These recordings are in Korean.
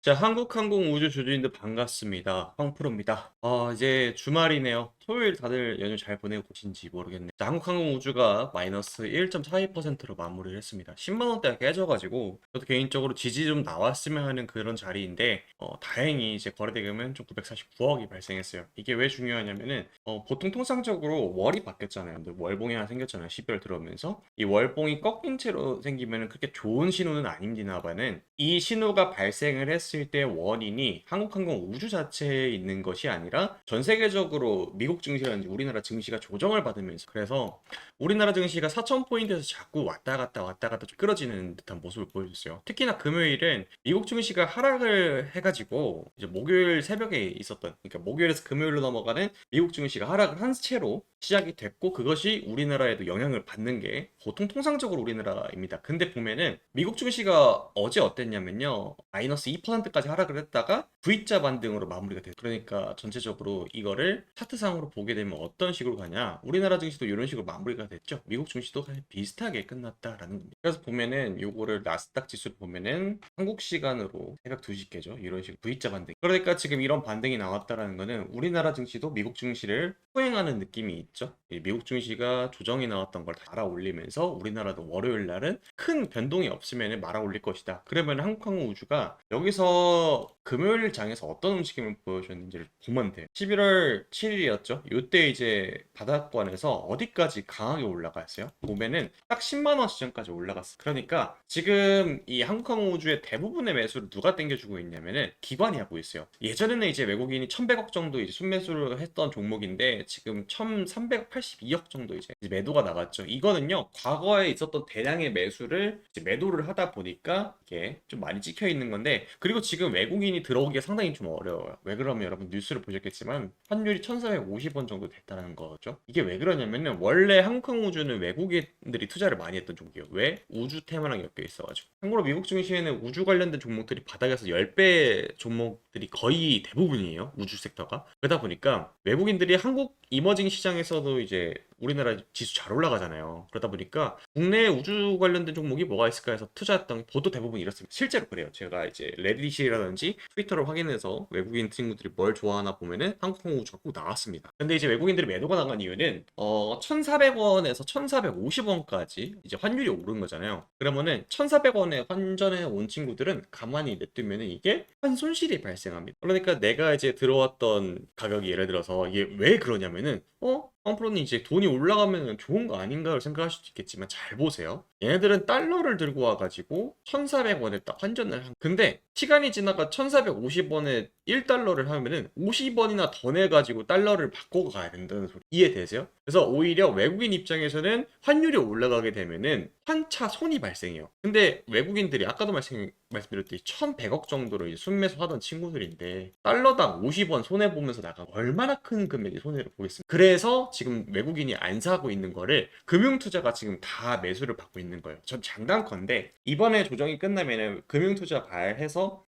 자, 한국항공우주 주주님들 반갑습니다. 황프로입니다. 이제 주말이네요. 토요일 다들 연휴 잘 보내고 계신지 모르겠네. 자, 한국항공우주가 마이너스 1.42%로 마무리를 했습니다. 10만 원대가 깨져가지고 저도 개인적으로 지지 좀 나왔으면 하는 그런 자리인데 다행히 이제 거래대금은 좀 949억이 발생했어요. 이게 왜 중요하냐면은 보통 통상적으로 월이 바뀌었잖아요. 근데 월봉이 하나 생겼잖아요. 12월 들어오면서 이 월봉이 꺾인 채로 생기면은 그렇게 좋은 신호는 아닙니다. 봐는 이 신호가 발생을 했을 때 원인이 한국항공 우주 자체에 있는 것이 아니라 전 세계적으로 미국 증시라든지 우리나라 증시가 조정을 받으면서, 그래서 우리나라 증시가 4,000포인트에서 자꾸 왔다 갔다 좀 끌어지는 듯한 모습을 보여줬어요. 특히나 금요일은 미국 증시가 하락을 해가지고 이제 목요일 새벽에 있었던, 그러니까 목요일에서 금요일로 넘어가는 미국 증시가 하락을 한 채로 시작이 됐고, 그것이 우리나라에도 영향을 받는 게 보통 통상적으로 우리나라입니다. 근데 보면은 미국 증시가 어제 어땠냐면요, 마이너스 2%까지 하락을 했다가 V자 반등으로 마무리가 돼요. 그러니까 전체적으로 이거를 차트상으로 보게 되면 어떤 식으로 가냐, 우리나라 증시도 이런 식으로 마무리가 됐죠. 미국 증시도 사실 비슷하게 끝났다라는 겁니다. 그래서 보면은 요거를 나스닥 지수를 보면은 한국 시간으로 새벽 2시께죠, 이런 식으로 V자 반등. 그러니까 지금 이런 반등이 나왔다라는 거는 우리나라 증시도 미국 증시를 후행하는 느낌이 있죠. 이 미국 증시가 조정이 나왔던 걸 달아 올리면서 우리나라도 월요일 날은 큰 변동이 없으면 말아 올릴 것이다. 그러면 한국항공우주가 여기서 금요일 장에서 어떤 움직임을 보여줬는지를 보면 돼요. 11월 7일이었죠. 이때 이제 바닥권에서 어디까지 강하게 올라갔어요. 보면은 딱 10만 원 시점까지 올라갔어. 그러니까 지금 이 한국항공우주의 대부분의 매수를 누가 땡겨주고 있냐면은 기관이 하고 있어요. 예전에는 이제 외국인이 1,100억 정도 이제 순매수를 했던 종목인데 지금 1,382억 정도 이제 매도가 나갔죠. 이거는요, 과거에 있었던 대량의 매수를 이제 매도를 하다 보니까 이게 좀 많이 찍혀 있는 건데, 그리고 지금 외국인이 들어오기가 상당히 좀 어려워요. 왜 그러면 여러분 뉴스를 보셨겠지만 환율이 1,450원 정도 됐다는 거죠. 이게 왜 그러냐면은 원래 한국항우주는 외국인들이 투자를 많이 했던 종목이에요. 왜? 우주 테마랑 엮여 있어가지고. 참고로 미국 증시에는 우주 관련된 종목들이 바닥에서 10배 종목들이 거의 대부분이에요. 우주 섹터가. 그러다 보니까 외국인들이 한국 이머징 시장에서도 이제 우리나라 지수 잘 올라가잖아요. 그러다 보니까 국내 우주 관련된 종목이 뭐가 있을까 해서 투자했던 보도 대부분 이렇습니다. 실제로 그래요. 제가 이제 레딧이라든지 트위터를 확인해서 외국인 친구들이 뭘 좋아하나 보면은 한국항공 우주가 꼭 나왔습니다. 근데 이제 외국인들이 매도가 나간 이유는 1,400원에서 1,450원까지 이제 환율이 오른 거잖아요. 그러면은 1,400원에 환전해 온 친구들은 가만히 냅두면은 이게 한 손실이 발생합니다. 그러니까 내가 이제 들어왔던 가격이, 예를 들어서 이게 왜 그러냐면은 황프로님 이제 돈이 올라가면 좋은 거 아닌가를 생각하실 수도 있겠지만 잘 보세요. 얘네들은 달러를 들고 와가지고 1,400원에 딱 환전을 한. 근데 시간이 지나가 1,450원에 1달러를 하면은 50원이나 더 내가지고 달러를 바꿔 가야 된다는 소리 이해되세요? 그래서 오히려 외국인 입장에서는 환율이 올라가게 되면은 환차 손이 발생해요. 근데 외국인들이 아까도 말씀드렸듯이 1,100억 정도로 이제 순매수 하던 친구들인데 달러당 50원 손해보면서 나가 얼마나 큰 금액의 손해를 보겠습니까? 그래서 지금 외국인이 안 사고 있는 거를 금융투자가 지금 다 매수를 받고 있는 거예요. 전 장단컨대 이번에 조정이 끝나면은 금융투자 발해서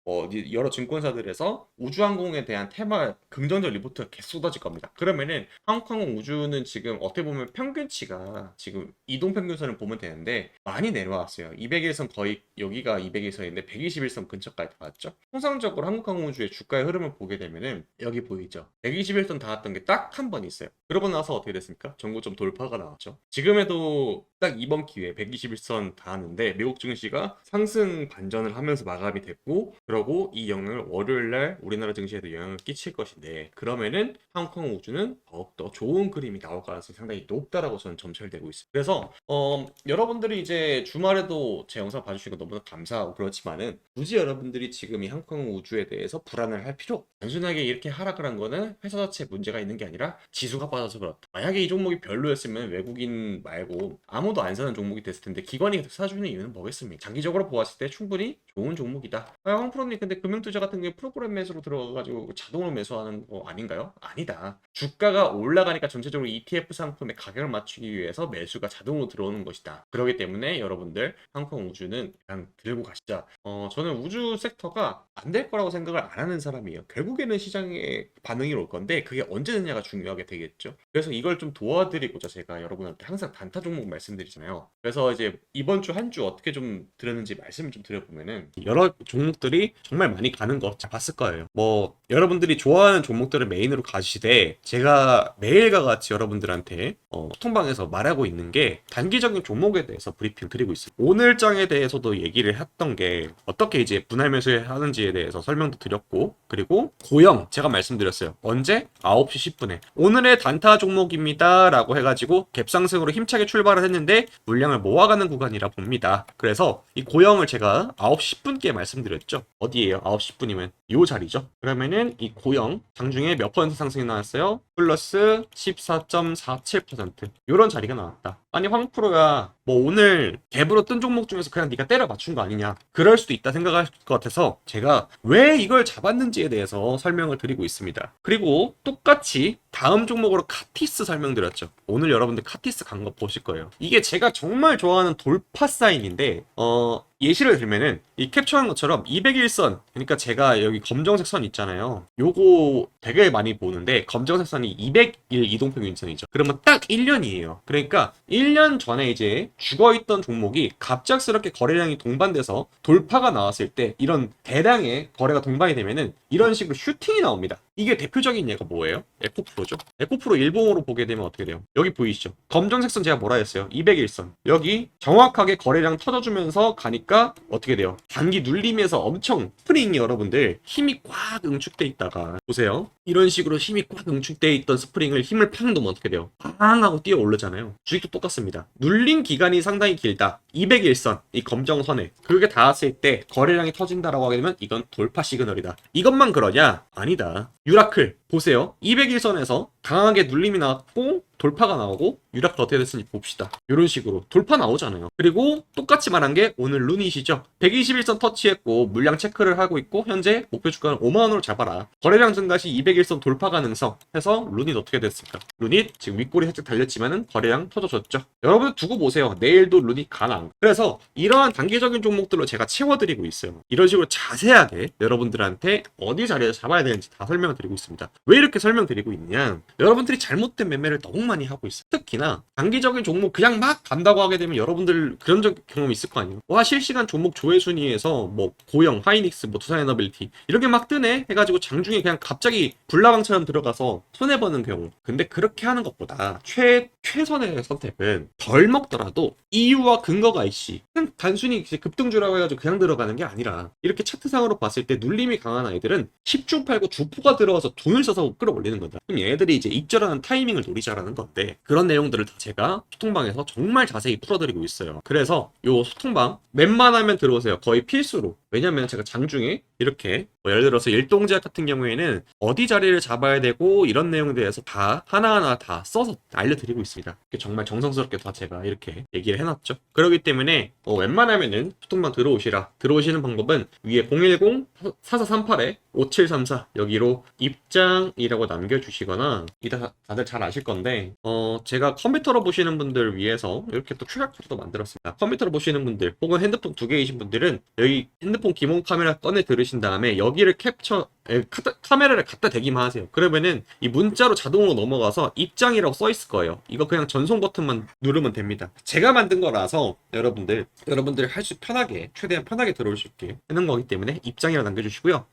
여러 증권사들에서 우주항공에 대한 테마 긍정적 리포트가 계속 쏟아질 겁니다. 그러면은 한국항공 우주는 지금 어떻게 보면 평균치가 지금 이동평균선을 보면 되는데 많이 내려왔어요. 200일선 거의 여기가 200일선인데 121선 근처까지 왔죠. 통상적으로 한국항공우주의 주가의 흐름을 보게 되면은 여기 보이죠. 121선 닿았던 게 딱 한 번 있어요. 그러고 나서 어떻게 됐습니까? 전고점 돌파가 나왔죠. 지금에도 딱 이번 기회에 121선 닿았는데 미국 증시가 상승 반전을 하면서 마감이 됐고, 그러고 이 영향을 월요일날 우리나라 증시에도 영향을 끼칠 것인데, 그러면은 한국항공우주는 더욱더 좋은 그림이 나올 가능성이 상당히 높다라고 저는 점철되고 있습니다. 그래서 여러분들이 이제 주말에도 제 영상 봐주시고 너무나 감사하고, 그렇지만은 굳이 여러분들이 지금 이 한국항공우주에 대해서 불안을 할 필요 없다. 단순하게 이렇게 하락을 한 거는 회사 자체에 문제가 있는 게 아니라 지수가 빠져서 그렇다. 만약에 이 종목이 별로였으면 외국인 말고 아무도 안 사는 종목이 됐을 텐데 기관이 계속 사주는 이유는 뭐겠습니까? 장기적으로 보았을 때 충분히 좋은 종목이다. 황프로님, 근데 금융투자 같은 게 프로그램 매수로 들어가가지고 자동으로 매수하는 거 아닌가요? 아니다. 주가가 올라가니까 전체적으로 ETF 상품의 가격을 맞추기 위해서 매수가 자동으로 들어오는 것이다. 그렇기 때문에 여러분들 한국우주는 그냥 들고 가시자. 저는 우주 섹터가 안 될 거라고 생각을 안 하는 사람이에요. 결국에는 시장의 반응이 올 건데 그게 언제 되냐가 중요하게 되겠죠. 그래서 이걸 좀 도와드리고자 제가 여러분한테 항상 단타 종목 말씀드리잖아요. 그래서 이제 이번 주 한 주 어떻게 좀 들었는지 말씀을 좀 드려보면은 여러 종목들이 정말 많이 가는 거 잘 봤을 거예요. 뭐 여러분들이 좋아하는 종목들을 메인으로 가시되 제가 매일과 같이 여러분들한테 소통방에서 말하고 있는 게 단기적인 종목에 대해서 브리핑 드리고 있어요. 오늘장에 대해서도 얘기를 했던 게 어떻게 이제 분할 매수하는지에 대해서 설명도 드렸고, 그리고 고영 제가 말씀드렸어요. 언제? 9시 10분에 오늘의 단타 종목입니다 라고 해가지고 갭상승으로 힘차게 출발을 했는데 물량을 모아가는 구간이라 봅니다. 그래서 이 고영을 제가 9시 10분께 말씀드렸죠. 어디에요? 9시 10분이면 요 자리죠. 그러면은 이 고영 장중에 몇 퍼센트 상승이 나왔어요? 플러스 14.47%. 요런 자리가 나왔다. 아니 황프로가 뭐 오늘 갭으로 뜬 종목 중에서 그냥 네가 때려 맞춘 거 아니냐, 그럴 수도 있다 생각할 것 같아서 제가 왜 이걸 잡았는지에 대해서 설명을 드리고 있습니다. 그리고 똑같이 다음 종목으로 카티스 설명드렸죠. 오늘 여러분들 카티스 간 거 보실 거예요. 이게 제가 정말 좋아하는 돌파 사인인데 예시를 들면은 이 캡처한 것처럼 201선, 그러니까 제가 여기 검정색 선 있잖아요. 요거 되게 많이 보는데 검정색 선이 200일 이동평균선이죠. 그러면 딱 1년이에요. 그러니까 1년 전에 이제 죽어있던 종목이 갑작스럽게 거래량이 동반돼서 돌파가 나왔을 때 이런 대량의 거래가 동반이 되면은 이런 식으로 슈팅이 나옵니다. 이게 대표적인 예가 뭐예요? 에코프로죠. 에코프로 일봉으로 보게 되면 어떻게 돼요? 여기 보이시죠? 검정색 선 제가 뭐라 했어요? 201선. 여기 정확하게 거래량 터져주면서 가니까 어떻게 돼요? 단기 눌림에서 엄청 스프링이 여러분들 힘이 꽉 응축돼 있다가 보세요. 이런 식으로 힘이 꽉 응축돼 있던 스프링을 힘을 팍 넣으면 어떻게 돼요? 팡 하고 뛰어 오르잖아요. 주식도 똑같습니다. 눌림 기간이 상당히 길다. 201선, 이 검정선에 그게 닿았을 때 거래량이 터진다라고 하게 되면 이건 돌파 시그널이다. 이것만 그러냐? 아니다. 유라클 보세요. 201선에서 강하게 눌림이 나왔고 돌파가 나오고 유라클 어떻게 됐는지 봅시다. 이런 식으로 돌파 나오잖아요. 그리고 똑같이 말한 게 오늘 루닛이죠. 121선 터치했고 물량 체크를 하고 있고 현재 목표 주가는 5만원으로 잡아라. 거래량 증가 시 201선 돌파 가능성 해서 루닛 어떻게 됐을까? 루닛 지금 윗골이 살짝 달렸지만은 거래량 터져줬죠. 여러분 두고 보세요. 내일도 루닛 가능. 그래서 이러한 단기적인 종목들로 제가 채워드리고 있어요. 이런 식으로 자세하게 여러분들한테 어디 자리에서 잡아야 되는지 다 설명을 드리고 있습니다. 왜 이렇게 설명드리고 있냐? 여러분들이 잘못된 매매를 너무 많이 하고 있어요. 특히나 단기적인 종목 그냥 막 간다고 하게 되면 여러분들 그런 경험 있을 거 아니에요. 와 실시간 종목 조회 순위에서 뭐 고영, 하이닉스, 뭐 두산에너빌티 이렇게 막 뜨네 해가지고 장중에 그냥 갑자기 불나방처럼 들어가서 손해보는 경우. 근데 그렇게 하는 것보다 최선의 선택은 덜 먹더라도 이유와 근거가 있이 그냥 단순히 급등주라고 해가지고 그냥 들어가는 게 아니라 이렇게 차트상으로 봤을 때 눌림이 강한 아이들은 10주 팔고 주포가 들어와서 돈을 써서 끌어올리는 거다. 그럼 얘들이 이제 익절하는 타이밍을 노리자라는 건데 그런 내용들을 다 제가 소통방에서 정말 자세히 풀어드리고 있어요. 그래서 요 소통방 웬만하면 들어오세요. 거의 필수로. 왜냐면 제가 장중에 이렇게 뭐 예를 들어서 일동제약 같은 경우에는 어디 자리를 잡아야 되고 이런 내용에 대해서 다 하나하나 다 써서 알려드리고 있습니다. 정말 정성스럽게 다 제가 이렇게 얘기를 해놨죠. 그렇기 때문에 웬만하면은 소통방 들어오시라. 들어오시는 방법은 위에 010-4438-5734 여기로 입장이라고 남겨주시거나 이따 다들 잘 아실 건데 제가 컴퓨터로 보시는 분들 위해서 이렇게 또 QR코드도 만들었습니다. 컴퓨터로 보시는 분들 혹은 핸드폰 2개이신 분들은 여기 핸드폰 기본 카메라 꺼내 들으신 다음에 여기를 카메라를 갖다 대기만 하세요. 그러면은 이 문자로 자동으로 넘어가서 입장이라고 써 있을 거예요. 이거 그냥 전송 버튼만 누르면 됩니다. 제가 만든 거라서 여러분들 할 수 편하게 최대한 편하게 들어올 수 있게 해놓은 거기 때문에 입장이라고 남겨주시고요.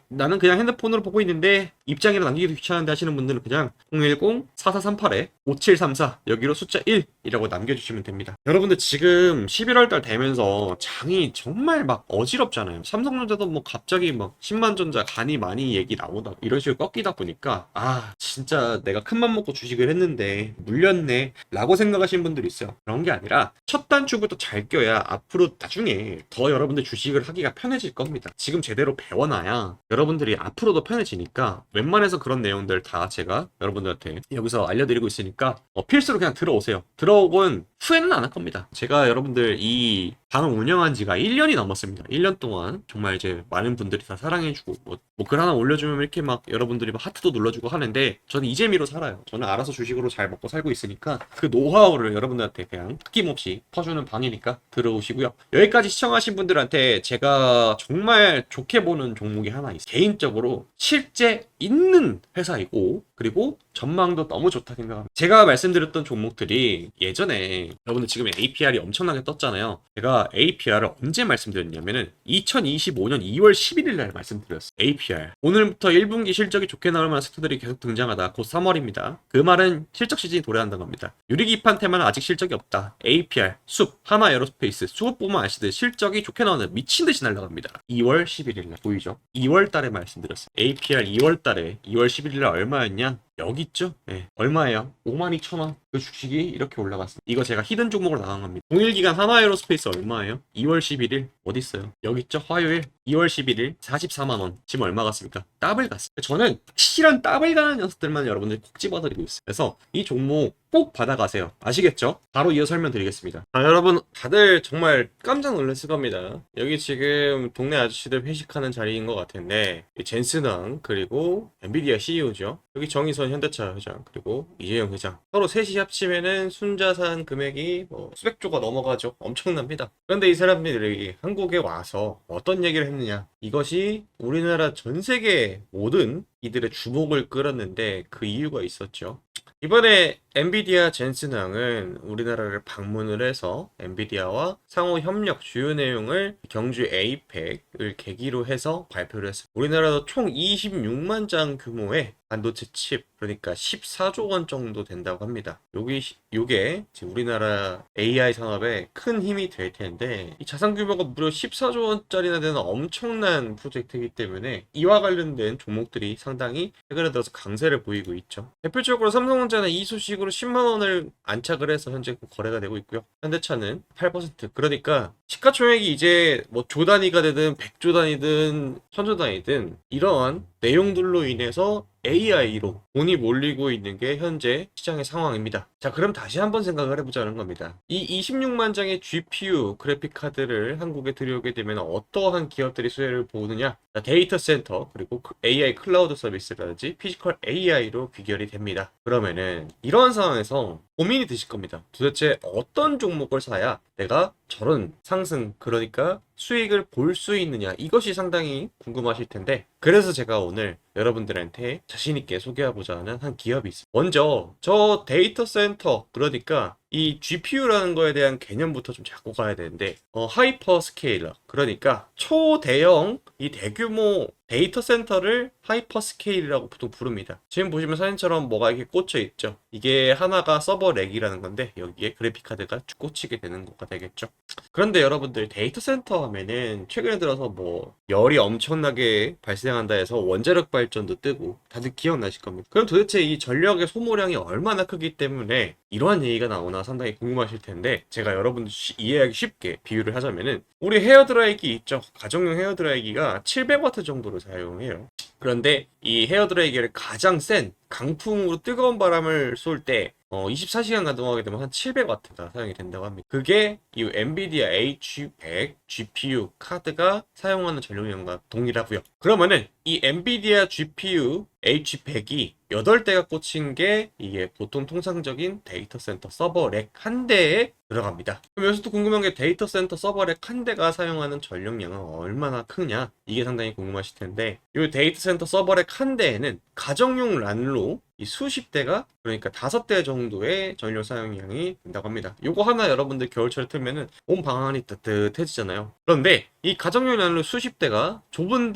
나는 그냥 핸드폰으로 보고 있는데 입장이라고 남기기 귀찮은데 하시는 분들은 그냥 010-4438-5734 여기로 숫자 1이라고 남겨주시면 됩니다. 여러분들 지금 11월달 되면서 장이 정말 막 어지럽잖아요. 삼성전자도 뭐 갑자기 막 10만전자 간이 많이 얘기 나오다 이런 식으로 꺾이다 보니까 진짜 내가 큰맘 먹고 주식을 했는데 물렸네 라고 생각하시는 분들이 있어요. 그런 게 아니라 첫 단추부터 잘 껴야 앞으로 나중에 더 여러분들 주식을 하기가 편해질 겁니다. 지금 제대로 배워놔야 여러분들이 앞으로도 편해지니까 웬만해서 그런 내용들 다 제가 여러분들한테 여기서 알려드리고 있으니까 필수로 그냥 들어오세요. 들어오곤 후회는 안 할 겁니다. 제가 여러분들 이 방을 운영한 지가 1년이 넘었습니다. 1년 동안 정말 이제 많은 분들이 다 사랑해주고 뭐 글 하나 올려주면 이렇게 막 여러분들이 막 하트도 눌러주고 하는데 저는 이 재미로 살아요. 저는 알아서 주식으로 잘 먹고 살고 있으니까 그 노하우를 여러분들한테 그냥 아낌없이 퍼주는 방이니까 들어오시고요. 여기까지 시청하신 분들한테 제가 정말 좋게 보는 종목이 하나 있어요. 개인적으로 실제 있는 회사이고 그리고 전망도 너무 좋다 생각합니다. 제가 말씀드렸던 종목들이 예전에 여러분들 지금 APR이 엄청나게 떴잖아요. 제가 APR을 언제 말씀드렸냐면은 2025년 2월 11일 날 말씀드렸어요. APR. 오늘부터 1분기 실적이 좋게 나올 만한 섹터들이 계속 등장하다. 곧 3월입니다. 그 말은 실적 시즌이 도래한다는 겁니다. 유리기판 테마는 아직 실적이 없다. APR, 숲, 하나 에어로스페이스, 수급 보면 아시듯 실적이 좋게 나오는 미친 듯이 날아갑니다. 2월 11일 날 보이죠? 2월 달에 말씀드렸어요. APR 2월 달에 2월 11일 날 얼마였냐? 여기 있죠? 네. 얼마예요? 52,000원. 그 주식이 이렇게 올라갔습니다. 이거 제가 히든 종목으로 나간 겁니다. 동일기간 하나에어로스페이스 얼마예요? 2월 11일. 어디 있어요? 여기 있죠? 화요일 2월 11일 44만원. 지금 얼마 갔습니까? 더블 갔습니다. 저는 확실한 더블 가는 녀석들만 여러분들 콕 집어드리고 있어요. 그래서 이 종목 꼭 받아가세요. 아시겠죠? 바로 이어 설명드리겠습니다. 여러분 다들 정말 깜짝 놀랐을 겁니다. 여기 지금 동네 아저씨들 회식하는 자리인 것 같은데 젠슨왕 그리고 엔비디아 CEO죠. 여기 정의선 현대차 회장 그리고 이재용 회장 서로 셋이 합치면은 순자산 금액이 뭐 수백조가 넘어가죠. 엄청납니다. 그런데 이 사람들이 한국에 와서 어떤 얘기를 했느냐, 이것이 우리나라 전 세계 모든 이들의 주목을 끌었는데 그 이유가 있었죠. 이번에 엔비디아 젠슨왕은 우리나라를 방문을 해서 엔비디아와 상호 협력 주요 내용을 경주 에이펙을 계기로 해서 발표를 했습니다. 우리나라도 총 26만 장 규모의 반도체 칩, 그러니까 14조 원 정도 된다고 합니다. 요게 우리나라 AI 산업에 큰 힘이 될 텐데, 이 자산 규모가 무려 14조 원짜리나 되는 엄청난 프로젝트이기 때문에 이와 관련된 종목들이 상당히 최근에 들어서 강세를 보이고 있죠. 대표적으로 삼성전자는 이 소식으로 10만 원을 안착을 해서 현재 거래가 되고 있고요. 현대차는 8%. 그러니까 시가총액이 이제 뭐 조 단위가 되든 100조 단위든 1000조 단위든 이러한 내용들로 인해서 AI로 돈이 몰리고 있는 게 현재 시장의 상황입니다. 자, 그럼 다시 한번 생각을 해보자는 겁니다. 이 26만 장의 GPU 그래픽 카드를 한국에 들여오게 되면 어떠한 기업들이 수혜를 보느냐? 데이터 센터 그리고 AI 클라우드 서비스라든지 피지컬 AI로 귀결이 됩니다. 그러면은 이러한 상황에서 고민이 드실 겁니다. 도대체 어떤 종목을 사야 내가 저런 상승, 그러니까 수익을 볼 수 있느냐, 이것이 상당히 궁금하실 텐데, 그래서 제가 오늘 여러분들한테 자신있게 소개하고자 하는 한 기업이 있습니다. 먼저 저 데이터 센터, 그러니까 이 GPU라는 거에 대한 개념부터 좀 잡고 가야 되는데, 하이퍼 스케일러, 그러니까 초대형 이 대규모 데이터 센터를 하이퍼 스케일이라고 보통 부릅니다. 지금 보시면 사진처럼 뭐가 이렇게 꽂혀 있죠. 이게 하나가 서버 렉이라는 건데 여기에 그래픽 카드가 쭉 꽂히게 되는 거가 되겠죠. 그런데 여러분들 데이터 센터 하면은 최근에 들어서 뭐 열이 엄청나게 발생한다 해서 원자력 발전도 뜨고 다들 기억나실 겁니다. 그럼 도대체 이 전력의 소모량이 얼마나 크기 때문에 이러한 얘기가 나오나 상당히 궁금하실 텐데, 제가 여러분들 이해하기 쉽게 비유를 하자면은 우리 헤어드라이기 있죠. 가정용 헤어드라이기가 700W 정도를 사용해요. 그런데 이 헤어드라이기를 가장 센 강풍으로 뜨거운 바람을 쏠 때 24시간 가동하게 되면 한 700W가 사용이 된다고 합니다. 그게 이 엔비디아 H100 GPU 카드가 사용하는 전력량과 동일하고요. 그러면은 이 엔비디아 GPU H100이 8대가 꽂힌 게 이게 보통 통상적인 데이터 센터 서버 렉 한 대에 들어갑니다. 그럼 여기서 또 궁금한 게 데이터 센터 서버 렉 한 대가 사용하는 전력량은 얼마나 크냐? 이게 상당히 궁금하실 텐데, 이 데이터 센터 서버 렉 한 대에는 가정용 란로 이 수십 대가, 그러니까 5대 정도의 전력 사용량이 된다고 합니다. 요거 하나 여러분들 겨울철에 틀면은 온 방 안이 따뜻해지잖아요. 그런데 이 가정용 란로 수십 대가 좁은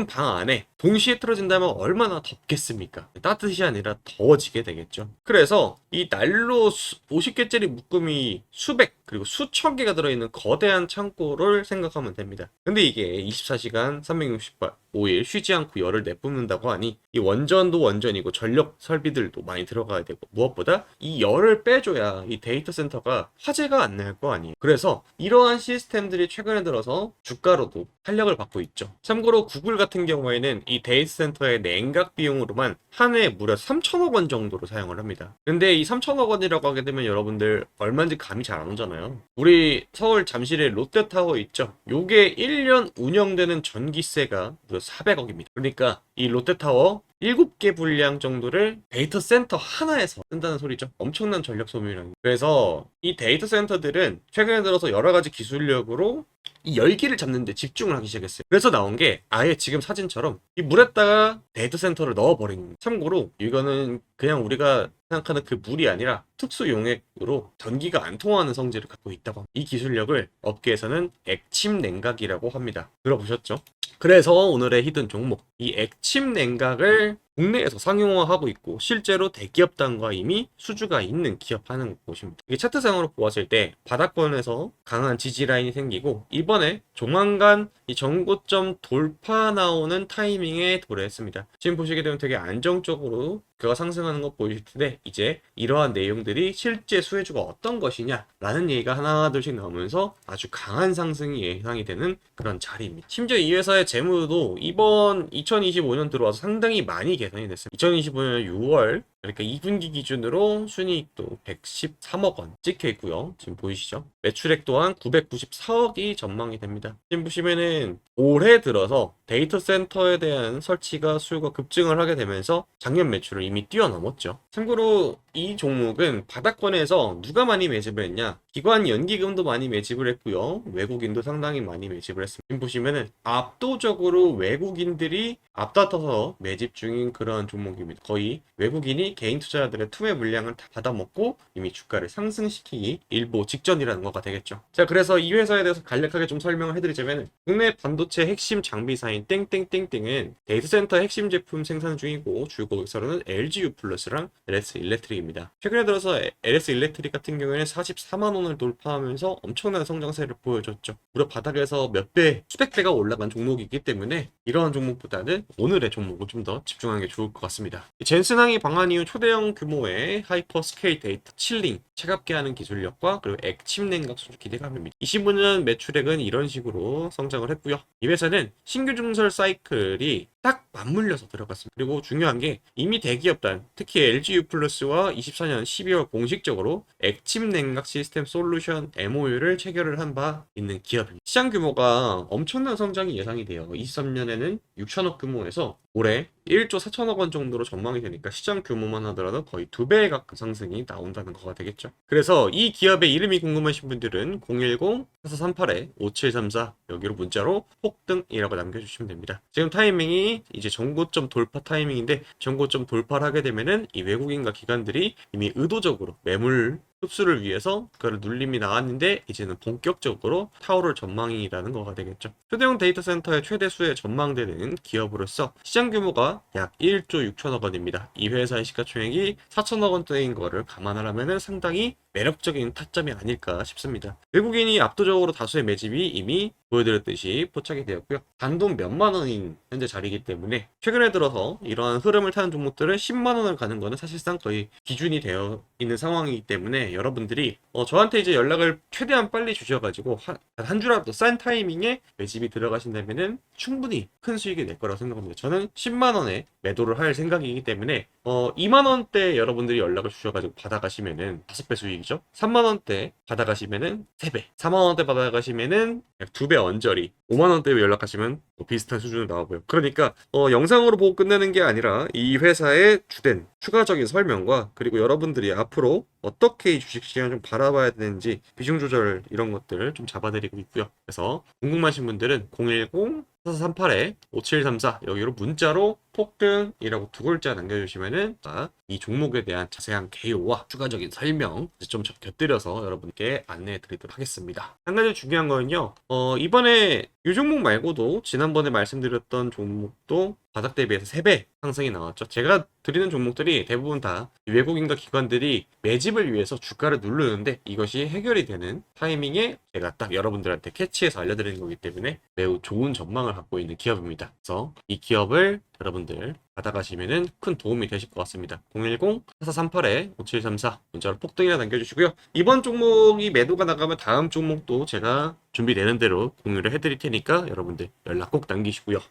방 안에 동시에 틀어진다면 얼마나 덥겠습니까? 따뜻이 아니라 더워지게 되겠죠. 그래서 이 난로 50개짜리 묶음이 수백 그리고 수천 개가 들어있는 거대한 창고를 생각하면 됩니다. 근데 이게 24시간 365일 쉬지 않고 열을 내뿜는다고 하니 이 원전도 원전이고 전력 설비들도 많이 들어가야 되고, 무엇보다 이 열을 빼줘야 이 데이터 센터가 화재가 안 날 거 아니에요. 그래서 이러한 시스템들이 최근에 들어서 주가로도 탄력을 받고 있죠. 참고로 구글 같은 경우에는 이 데이터 센터의 냉각 비용으로만 한 해에 무려 3천억 원 정도로 사용을 합니다. 근데 이 3천억 원이라고 하게 되면 여러분들 얼마인지 감이 잘 안 오잖아요. 우리 서울 잠실에 롯데타워 있죠? 요게 1년 운영되는 전기세가 무려 400억입니다. 그러니까 이 롯데타워 7개 분량 정도를 데이터 센터 하나에서 쓴다는 소리죠. 엄청난 전력 소비량이에요. 그래서 이 데이터 센터들은 최근에 들어서 여러 가지 기술력으로 이 열기를 잡는 데 집중을 하기 시작했어요. 그래서 나온 게 아예 지금 사진처럼 이 물에다가 데이터 센터를 넣어버린 거예요. 참고로 이거는 그냥 우리가 생각하는 그 물이 아니라 특수 용액으로 전기가 안 통하는 성질을 갖고 있다고 합니다. 이 기술력을 업계에서는 액침 냉각이라고 합니다. 들어보셨죠? 그래서 오늘의 히든 종목, 이 액침 냉각을 국내에서 상용화하고 있고 실제로 대기업단과 이미 수주가 있는 기업 하는 곳입니다. 이게 차트상으로 보았을 때 바닥권에서 강한 지지 라인이 생기고 이번에 조만간 이 전고점 돌파 나오는 타이밍에 도래했습니다. 지금 보시게 되면 되게 안정적으로 그가 상승하는 거 보이실 텐데 이제 이러한 내용들이 실제 수혜주가 어떤 것이냐라는 얘기가 하나둘씩 나오면서 아주 강한 상승이 예상이 되는 그런 자리입니다. 심지어 이 회사의 재무도 이번 2025년 들어와서 상당히 많이 개선이 됐습니다. 2025년 6월 그러니까 2분기 기준으로 순이익도 113억 원 찍혀 있고요. 지금 보이시죠? 매출액 또한 994억이 전망이 됩니다. 지금 보시면은 올해 들어서 데이터 센터에 대한 설치가 수요가 급증을 하게 되면서 작년 매출을 이미 뛰어넘었죠. 참고로 이 종목은 바닥권에서 누가 많이 매집을 했냐? 기관 연기금도 많이 매집을 했고요. 외국인도 상당히 많이 매집을 했습니다. 지금 보시면은 압도적으로 외국인들이 앞다퉈서 매집 중인 그런 종목입니다. 거의 외국인이 개인 투자자들의 투매 물량을 다 받아먹고 이미 주가를 상승시키기 일보 직전이라는 거가 되겠죠. 자, 그래서 이 회사에 대해서 간략하게 좀 설명을 해드리자면 국내 반도체 핵심 장비사인 땡땡땡땡은 데이터 센터 핵심 제품 생산 중이고 주 고객사로는 LGU 플러스랑 LS 일렉트릭입니다. 최근에 들어서 LS 일렉트릭 같은 경우에는 44만 원을 돌파하면서 엄청난 성장세를 보여줬죠. 무려 바닥에서 몇 배, 수백 배가 올라간 종목이기 때문에 이러한 종목보다는 오늘의 종목을 좀 더 집중하는 게 좋을 것 같습니다. 젠슨항이 방한 이후 초대형 규모의 하이퍼 스케일 데이터 칠링, 차갑게 하는 기술력과 그리고 액침 냉각 수주 기대감입니다. 25년 매출액은 이런 식으로 성장을 했고요. 이 회사는 신규 증설 사이클이 딱 맞물려서 들어갔습니다. 그리고 중요한 게 이미 대기업단, 특히 LGU 플러스와 24년 12월 공식적으로 액침 냉각 시스템 솔루션 MOU를 체결을 한 바 있는 기업입니다. 시장 규모가 엄청난 성장이 예상이 돼요. 23년에는 6천억 규모에서 올해 1조 4천억 원 정도로 전망이 되니까 시장 규모만 하더라도 거의 2배에 가까운 상승이 나온다는 거가 되겠죠. 그래서 이 기업의 이름이 궁금하신 분들은 010-4438-5734 여기로 문자로 폭등이라고 남겨주시면 됩니다. 지금 타이밍이 이제 전고점 돌파 타이밍인데 전고점 돌파를 하게 되면은 이 외국인과 기관들이 이미 의도적으로 매물 흡수를 위해서 그걸 눌림이 나왔는데 이제는 본격적으로 타오를 전망이라는 거가 되겠죠. 초대형 데이터 센터의 최대 수혜 전망되는 기업으로서 시장 규모가 약 1조 6천억 원입니다. 이 회사의 시가총액이 4천억 원대인 거를 감안하려면 상당히 매력적인 타점이 아닐까 싶습니다. 외국인이 압도적으로 다수의 매집이 이미 보여드렸듯이 포착이 되었고요. 단돈 몇만 원인 현재 자리이기 때문에 최근에 들어서 이러한 흐름을 타는 종목들은 10만 원을 가는 거는 사실상 거의 기준이 되어 있는 상황이기 때문에 여러분들이 저한테 이제 연락을 최대한 빨리 주셔가지고 한 주라도 싼 타이밍에 매집이 들어가신다면은 충분히 큰 수익이 낼 거라고 생각합니다. 저는 10만 원에 매도를 할 생각이기 때문에 2만 원대 여러분들이 연락을 주셔가지고 받아가시면은 5배 수익이죠. 3만 원대 받아가시면은 3배, 4만 원대 받아가시면은 약 2배 언저리, 5만 원대 연락하시면 비슷한 수준으로 나와보여요. 그러니까 영상으로 보고 끝내는 게 아니라 이 회사의 주된 추가적인 설명과 그리고 여러분들이 앞으로 어떻게 이 주식시장을 좀 바라봐야 되는지 비중 조절 이런 것들을 좀 잡아드리고 있고요. 그래서 궁금하신 분들은 010-4438-5734 여기로 문자로 폭등이라고 두 글자 남겨주시면은 이 종목에 대한 자세한 개요와 추가적인 설명 좀 곁들여서 여러분께 안내해 드리도록 하겠습니다. 한 가지 중요한 거는요. 이번에 이 종목 말고도 지난번에 말씀드렸던 종목도 바닥 대비해서 3배 상승이 나왔죠. 제가 드리는 종목들이 대부분 다 외국인과 기관들이 매집을 위해서 주가를 누르는데 이것이 해결이 되는 타이밍에 제가 딱 여러분들한테 캐치해서 알려드리는 거기 때문에 매우 좋은 전망을 갖고 있는 기업입니다. 그래서 이 기업을 여러분들 받아가시면은 큰 도움이 되실 것 같습니다. 010-4438-5734 문자로 폭등이나 남겨주시고요. 이번 종목이 매도가 나가면 다음 종목도 제가 준비되는 대로 공유를 해드릴 테니까 여러분들 연락 꼭 남기시고요.